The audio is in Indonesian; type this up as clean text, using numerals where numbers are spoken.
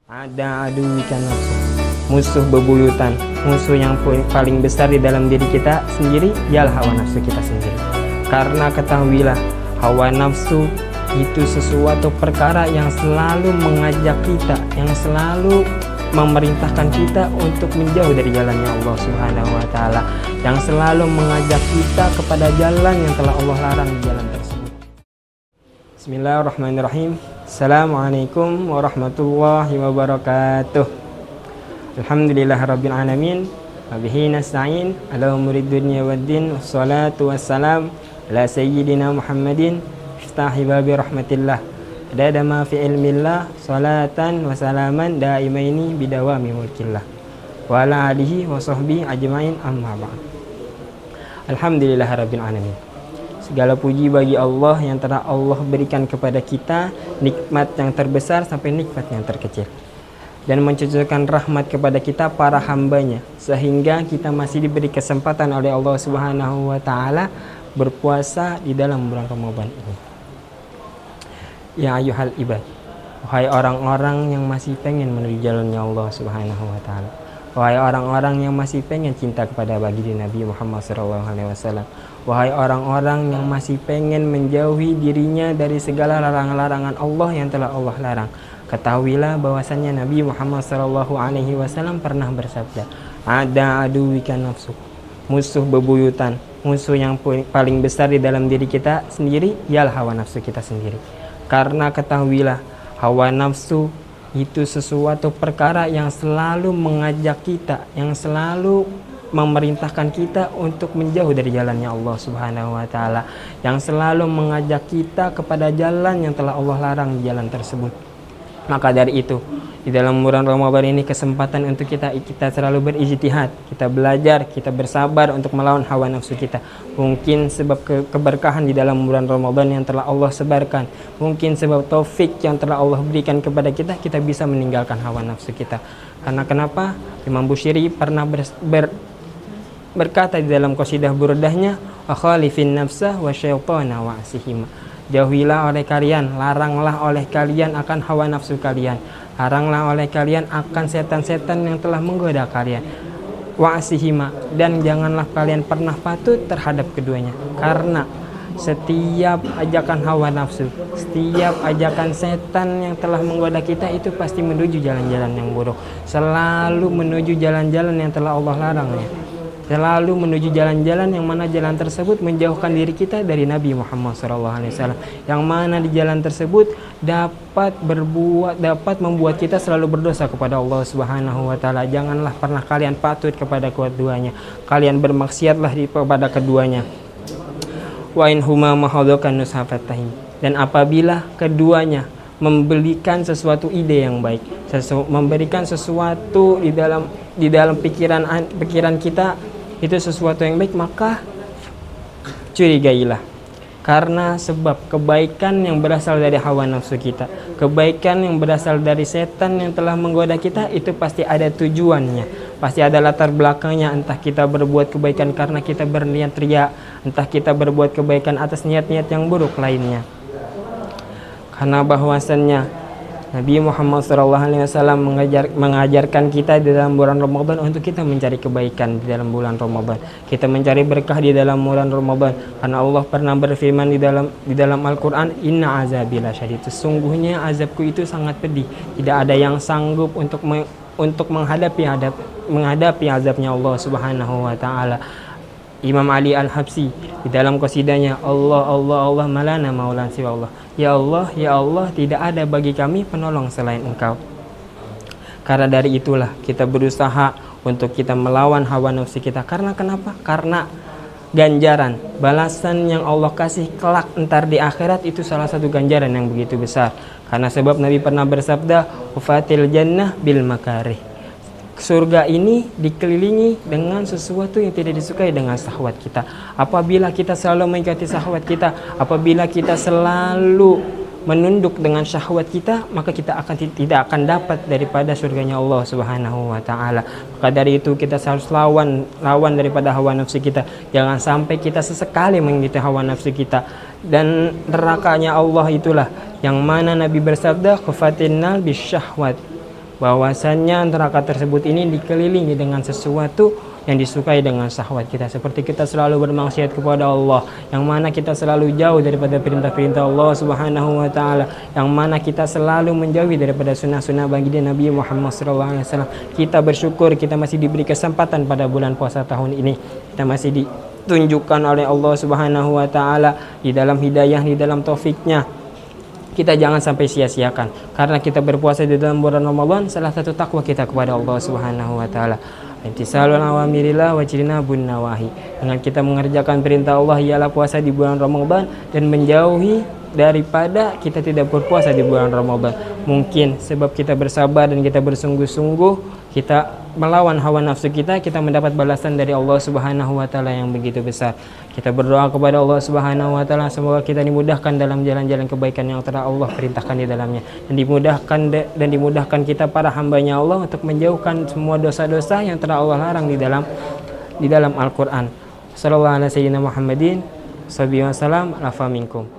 Ada aduwika nafsu, musuh bebuyutan, musuh yang paling besar di dalam diri kita sendiri ialah hawa nafsu kita sendiri. Karena ketahuilah, hawa nafsu itu sesuatu perkara yang selalu mengajak kita, yang selalu memerintahkan kita untuk menjauh dari jalannya Allah Subhanahu wa Ta'ala, yang selalu mengajak kita kepada jalan yang telah Allah larang di jalan tersebut. Bismillahirrahmanirrahim. Assalamualaikum warahmatullahi wabarakatuh. Alhamdulillahirabbil alamin. Wa bihi nasta'in ala umurid dunya waddin. Wassalatu wassalam ala sayyidina Muhammadin iftahi babi rahmatillah. Adada ma fi ilmillah, salatan wa salaman daimaini bidawami mulkillah. Wa ala alihi wa sahbihi ajmain, amma ba'd. Alhamdulillahirabbil alamin. Segala puji bagi Allah yang telah Allah berikan kepada kita nikmat yang terbesar sampai nikmat yang terkecil, dan mencurahkan rahmat kepada kita para hambanya, sehingga kita masih diberi kesempatan oleh Allah Subhanahu wa Ta'ala berpuasa di dalam bulan Ramadan ini. Ya ayyuhal ibad, wahai orang-orang yang masih pengen menuju jalannya Allah Subhanahu wa Ta'ala, wahai orang-orang yang masih pengen cinta kepada baginda Nabi Muhammad SAW, wahai orang-orang yang masih pengen menjauhi dirinya dari segala larangan-larangan Allah yang telah Allah larang, ketahuilah bahwasannya Nabi Muhammad SAW pernah bersabda, ada aduwika nafsu, musuh bebuyutan, musuh yang paling besar di dalam diri kita sendiri ialah hawa nafsu kita sendiri. Karena ketahuilah, hawa nafsu itu sesuatu perkara yang selalu mengajak kita, yang selalu memerintahkan kita untuk menjauh dari jalannya Allah Subhanahu wa Ta'ala, yang selalu mengajak kita kepada jalan yang telah Allah larang di jalan tersebut. Maka dari itu, di dalam bulan Ramadan ini kesempatan untuk kita selalu berijtihad, kita belajar, kita bersabar untuk melawan hawa nafsu kita. Mungkin sebab keberkahan di dalam bulan Ramadan yang telah Allah sebarkan, mungkin sebab taufik yang telah Allah berikan kepada kita, kita bisa meninggalkan hawa nafsu kita. Karena kenapa? Imam Busiri pernah berkata di dalam qasidah burdahnya, wa khalifin nafsah wa syaitana wa asihima. Jauhilah oleh kalian, laranglah oleh kalian akan hawa nafsu kalian, laranglah oleh kalian akan setan-setan yang telah menggoda kalian. Wa asihima, dan janganlah kalian pernah patut terhadap keduanya. Karena setiap ajakan hawa nafsu, setiap ajakan setan yang telah menggoda kita itu pasti menuju jalan-jalan yang buruk, selalu menuju jalan-jalan yang telah Allah larangnya, selalu menuju jalan-jalan yang mana jalan tersebut menjauhkan diri kita dari Nabi Muhammad SAW, yang mana di jalan tersebut dapat membuat kita selalu berdosa kepada Allah Subhanahu wa Ta'ala. Janganlah pernah kalian patut kepada keduanya, kalian bermaksiatlah kepada keduanya. Wa in huma mahadokan nushafatahim, dan apabila keduanya memberikan sesuatu ide yang baik, memberikan sesuatu di dalam pikiran kita itu sesuatu yang baik, maka curigailah. Karena sebab kebaikan yang berasal dari hawa nafsu kita, kebaikan yang berasal dari setan yang telah menggoda kita, itu pasti ada tujuannya, pasti ada latar belakangnya. Entah kita berbuat kebaikan karena kita berniat riya, entah kita berbuat kebaikan atas niat-niat yang buruk lainnya. Karena bahwasannya Nabi Muhammad SAW mengajarkan kita di dalam bulan Ramadan untuk kita mencari kebaikan di dalam bulan Ramadan, kita mencari berkah di dalam bulan Ramadan. Karena Allah pernah berfirman di dalam Al-Quran, Inna azabi lasyadid, sesungguhnya azabku itu sangat pedih, tidak ada yang sanggup untuk menghadapi azabnya Allah Subhanahu wa Ta'ala. Imam Ali Al-Habsyi di dalam qasidahnya, Allah malana maulan siwa Allah, ya Allah, tidak ada bagi kami penolong selain Engkau. Karena dari itulah kita berusaha untuk kita melawan hawa nafsu kita. Karena kenapa? Karena ganjaran, balasan yang Allah kasih kelak entar di akhirat itu salah satu ganjaran yang begitu besar. Karena sebab Nabi pernah bersabda, ufatil jannah bil makarih, surga ini dikelilingi dengan sesuatu yang tidak disukai dengan syahwat kita. Apabila kita selalu mengikuti syahwat kita, apabila kita selalu menunduk dengan syahwat kita, maka kita tidak akan dapat daripada surganya Allah Subhanahu wa Ta'ala. Maka dari itu kita harus lawan daripada hawa nafsu kita. Jangan sampai kita sesekali mengikuti hawa nafsu kita. Dan nerakanya Allah itulah yang mana Nabi bersabda, khafatinal bisyahwat, bahwasannya neraka tersebut ini dikelilingi dengan sesuatu yang disukai dengan syahwat kita, seperti kita selalu bermaksiat kepada Allah, yang mana kita selalu jauh daripada perintah-perintah Allah Subhanahu wa taala, yang mana kita selalu menjauhi daripada sunnah-sunnah baginda Nabi Muhammad SAW. Kita bersyukur kita masih diberi kesempatan pada bulan puasa tahun ini, kita masih ditunjukkan oleh Allah Subhanahu wa taala di dalam hidayah, di dalam taufiknya. Kita jangan sampai sia-siakan, karena kita berpuasa di dalam bulan Ramadan salah satu takwa kita kepada Allah Subhanahu wa taala. Imtisalul awamirillah wa jinabun nawahi. Dengan kita mengerjakan perintah Allah ialah puasa di bulan Ramadan dan menjauhi daripada kita tidak berpuasa di bulan Ramadan. Mungkin sebab kita bersabar dan kita bersungguh-sungguh, kita melawan hawa nafsu kita mendapat balasan dari Allah Subhanahu wa taala yang begitu besar. Kita berdoa kepada Allah Subhanahu wa taala semoga kita dimudahkan dalam jalan-jalan kebaikan yang telah Allah perintahkan di dalamnya, dan dimudahkan kita para hambanya Allah untuk menjauhkan semua dosa-dosa yang telah Allah larang di dalam Al-Qur'an. Sallallahu alaihi wasallam Muhammadin sallallahu alaihi wasallam.